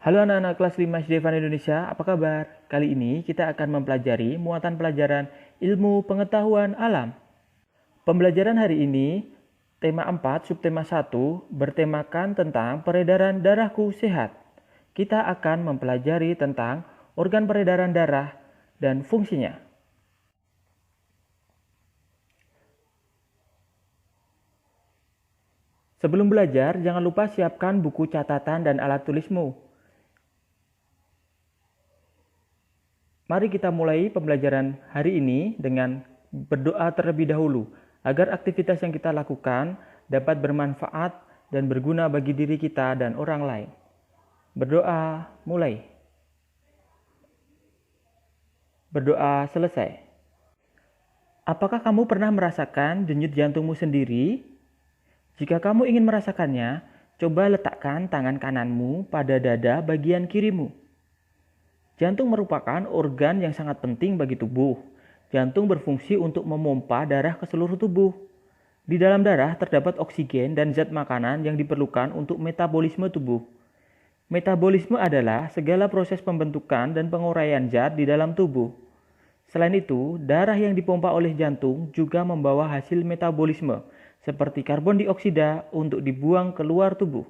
Halo anak-anak kelas 5 SD Fun Indonesia, apa kabar? Kali ini kita akan mempelajari muatan pelajaran ilmu pengetahuan alam. Pembelajaran hari ini, tema 4, subtema 1, bertemakan tentang peredaran darahku sehat. Kita akan mempelajari tentang organ peredaran darah dan fungsinya. Sebelum belajar, jangan lupa siapkan buku catatan dan alat tulismu. Mari kita mulai pembelajaran hari ini dengan berdoa terlebih dahulu, agar aktivitas yang kita lakukan dapat bermanfaat dan berguna bagi diri kita dan orang lain. Berdoa mulai. Berdoa selesai. Apakah kamu pernah merasakan denyut jantungmu sendiri? Jika kamu ingin merasakannya, coba letakkan tangan kananmu pada dada bagian kirimu. Jantung merupakan organ yang sangat penting bagi tubuh. Jantung berfungsi untuk memompa darah ke seluruh tubuh. Di dalam darah terdapat oksigen dan zat makanan yang diperlukan untuk metabolisme tubuh. Metabolisme adalah segala proses pembentukan dan penguraian zat di dalam tubuh. Selain itu, darah yang dipompa oleh jantung juga membawa hasil metabolisme, seperti karbon dioksida untuk dibuang keluar tubuh.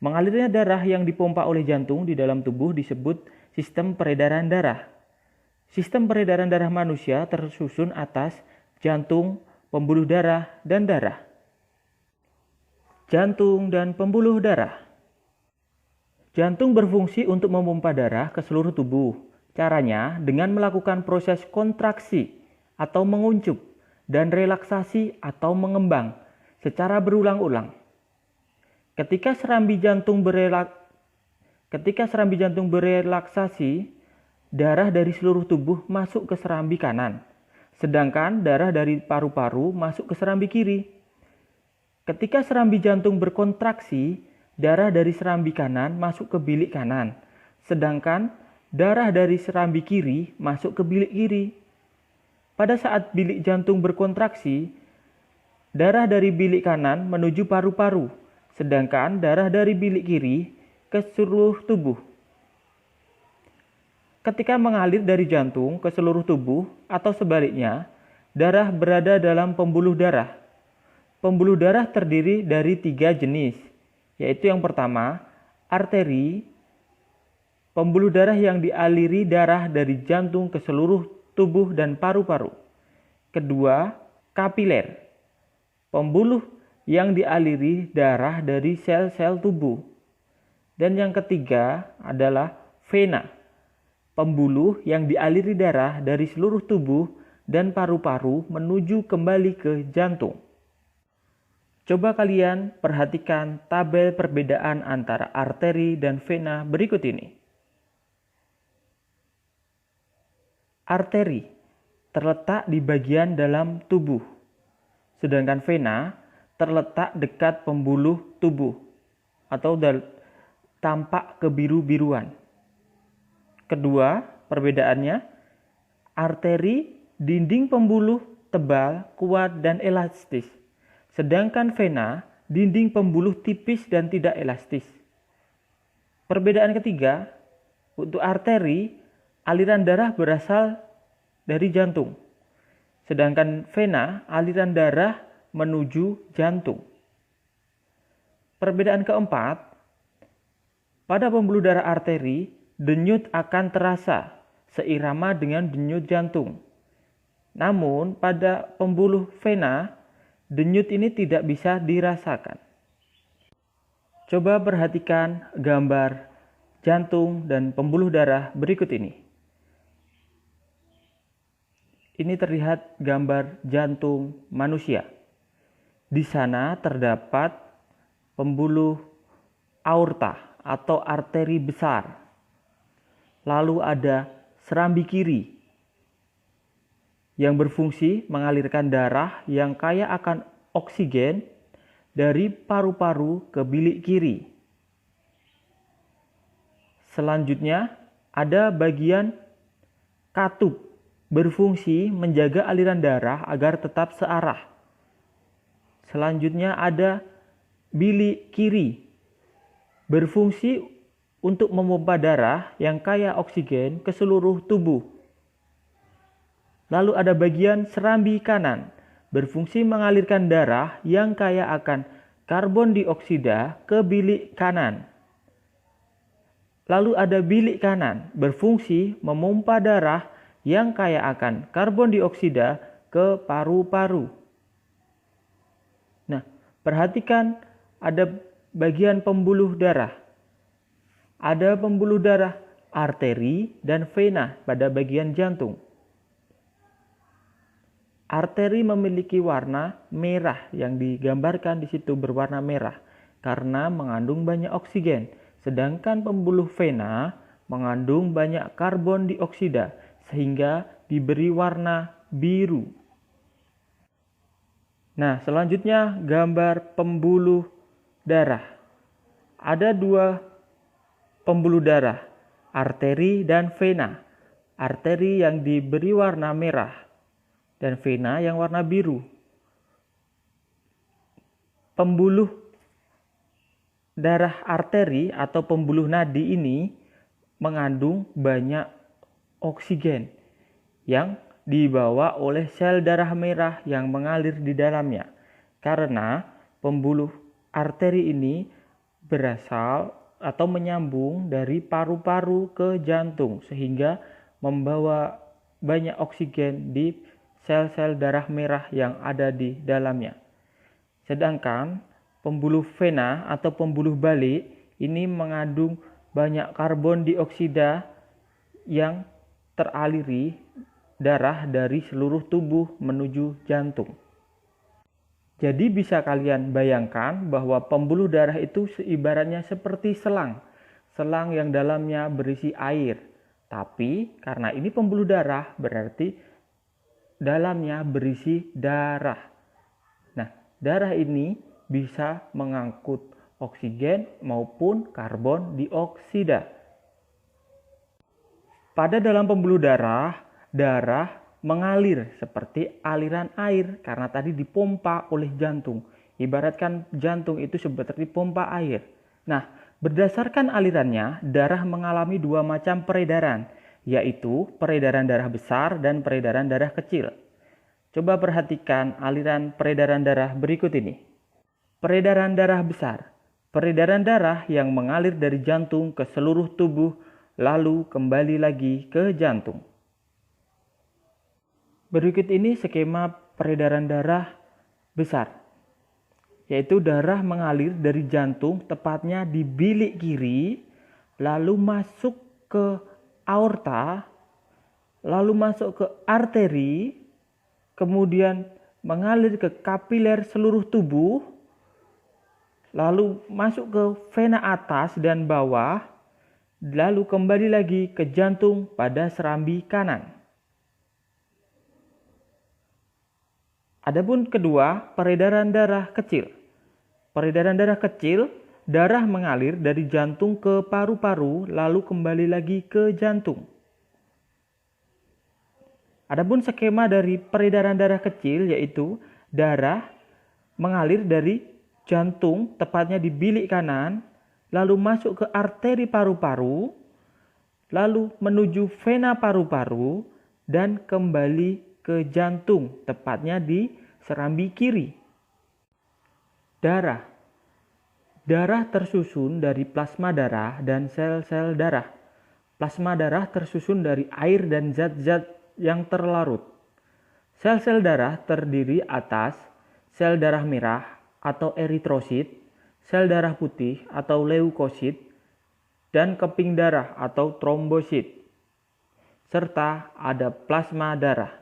Mengalirnya darah yang dipompa oleh jantung di dalam tubuh disebut sistem peredaran darah. Sistem peredaran darah manusia tersusun atas jantung, pembuluh darah, dan darah. Jantung dan pembuluh darah. Jantung berfungsi untuk memompa darah ke seluruh tubuh. Caranya dengan melakukan proses kontraksi atau menguncup dan relaksasi atau mengembang secara berulang-ulang. Ketika serambi jantung berelaksasi, darah dari seluruh tubuh masuk ke serambi kanan, sedangkan darah dari paru-paru masuk ke serambi kiri. Ketika serambi jantung berkontraksi, darah dari serambi kanan masuk ke bilik kanan, sedangkan darah dari serambi kiri masuk ke bilik kiri. Pada saat bilik jantung berkontraksi, darah dari bilik kanan menuju paru-paru, sedangkan darah dari bilik kiri ke seluruh tubuh. Ketika mengalir dari jantung ke seluruh tubuh atau sebaliknya, darah berada dalam pembuluh darah. Pembuluh darah terdiri dari 3 jenis, yaitu yang pertama, arteri, pembuluh darah yang dialiri darah dari jantung ke seluruh tubuh dan paru-paru. Kedua, kapiler, pembuluh yang dialiri darah dari sel-sel tubuh. Dan yang ketiga adalah vena, pembuluh yang dialiri darah dari seluruh tubuh dan paru-paru menuju kembali ke jantung. Coba kalian perhatikan tabel perbedaan antara arteri dan vena berikut ini. Arteri terletak di bagian dalam tubuh, sedangkan vena terletak dekat pembuluh tubuh atau tampak kebiru-biruan. Kedua, perbedaannya, arteri dinding pembuluh tebal, kuat, dan elastis, sedangkan vena dinding pembuluh tipis dan tidak elastis. Perbedaan ketiga, untuk arteri, aliran darah berasal dari jantung, sedangkan vena aliran darah menuju jantung. Perbedaan keempat, pada pembuluh darah arteri, denyut akan terasa seirama dengan denyut jantung. Namun pada pembuluh vena, denyut ini tidak bisa dirasakan. Coba perhatikan gambar jantung dan pembuluh darah berikut ini. Ini terlihat gambar jantung manusia. Di sana terdapat pembuluh aorta atau arteri besar. Lalu ada serambi kiri yang berfungsi mengalirkan darah yang kaya akan oksigen dari paru-paru ke bilik kiri. Selanjutnya ada bagian katup berfungsi menjaga aliran darah agar tetap searah. Selanjutnya ada bilik kiri berfungsi untuk memompa darah yang kaya oksigen ke seluruh tubuh. Lalu ada bagian serambi kanan, berfungsi mengalirkan darah yang kaya akan karbon dioksida ke bilik kanan. Lalu ada bilik kanan, berfungsi memompa darah yang kaya akan karbon dioksida ke paru-paru. Nah, perhatikan ada bagian pembuluh darah. Ada pembuluh darah arteri dan vena pada bagian jantung. Arteri memiliki warna merah yang digambarkan di situ berwarna merah karena mengandung banyak oksigen, sedangkan pembuluh vena mengandung banyak karbon dioksida sehingga diberi warna biru. Nah, selanjutnya gambar pembuluh darah. Ada dua pembuluh darah, arteri dan vena. Arteri yang diberi warna merah dan vena yang warna biru. Pembuluh darah arteri atau pembuluh nadi ini mengandung banyak oksigen yang dibawa oleh sel darah merah yang mengalir di dalamnya. Karena pembuluh arteri ini berasal atau menyambung dari paru-paru ke jantung sehingga membawa banyak oksigen di sel-sel darah merah yang ada di dalamnya. Sedangkan pembuluh vena atau pembuluh balik ini mengandung banyak karbon dioksida yang teraliri darah dari seluruh tubuh menuju jantung. Jadi bisa kalian bayangkan bahwa pembuluh darah itu ibaratnya seperti selang yang dalamnya berisi air. Tapi karena ini pembuluh darah berarti dalamnya berisi darah. Nah, darah ini bisa mengangkut oksigen maupun karbon dioksida. Pada dalam pembuluh darah mengalir seperti aliran air karena tadi dipompa oleh jantung. Ibaratkan jantung itu seperti pompa air. Nah, berdasarkan alirannya, darah mengalami dua macam peredaran, yaitu peredaran darah besar dan peredaran darah kecil. Coba perhatikan aliran peredaran darah berikut ini. Peredaran darah besar, peredaran darah yang mengalir dari jantung ke seluruh tubuh lalu kembali lagi ke jantung. Berikut ini skema peredaran darah besar, yaitu darah mengalir dari jantung tepatnya di bilik kiri, lalu masuk ke aorta, lalu masuk ke arteri, kemudian mengalir ke kapiler seluruh tubuh, lalu masuk ke vena atas dan bawah, lalu kembali lagi ke jantung pada serambi kanan. Adapun kedua, peredaran darah kecil. Peredaran darah kecil, darah mengalir dari jantung ke paru-paru lalu kembali lagi ke jantung. Adapun skema dari peredaran darah kecil yaitu darah mengalir dari jantung tepatnya di bilik kanan, lalu masuk ke arteri paru-paru, lalu menuju vena paru-paru dan kembali ke jantung, tepatnya di serambi kiri. Darah tersusun dari plasma darah dan sel-sel darah. Plasma darah tersusun dari air dan zat-zat yang terlarut. Sel-sel darah terdiri atas sel darah merah atau eritrosit, sel darah putih atau leukosit, dan keping darah atau trombosit, serta ada plasma darah.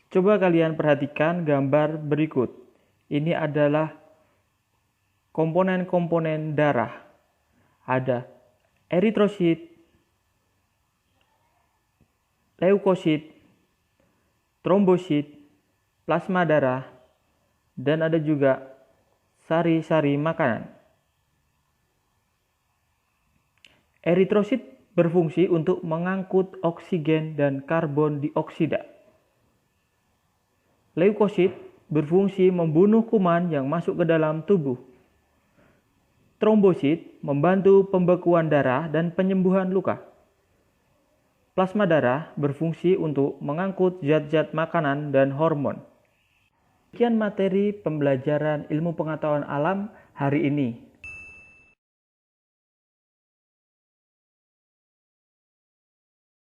Coba kalian perhatikan gambar berikut. Ini adalah komponen-komponen darah. Ada eritrosit, leukosit, trombosit, plasma darah, dan ada juga sari-sari makanan. Eritrosit berfungsi untuk mengangkut oksigen dan karbon dioksida. Leukosit berfungsi membunuh kuman yang masuk ke dalam tubuh. Trombosit membantu pembekuan darah dan penyembuhan luka. Plasma darah berfungsi untuk mengangkut zat-zat makanan dan hormon. Sekian materi pembelajaran ilmu pengetahuan alam hari ini.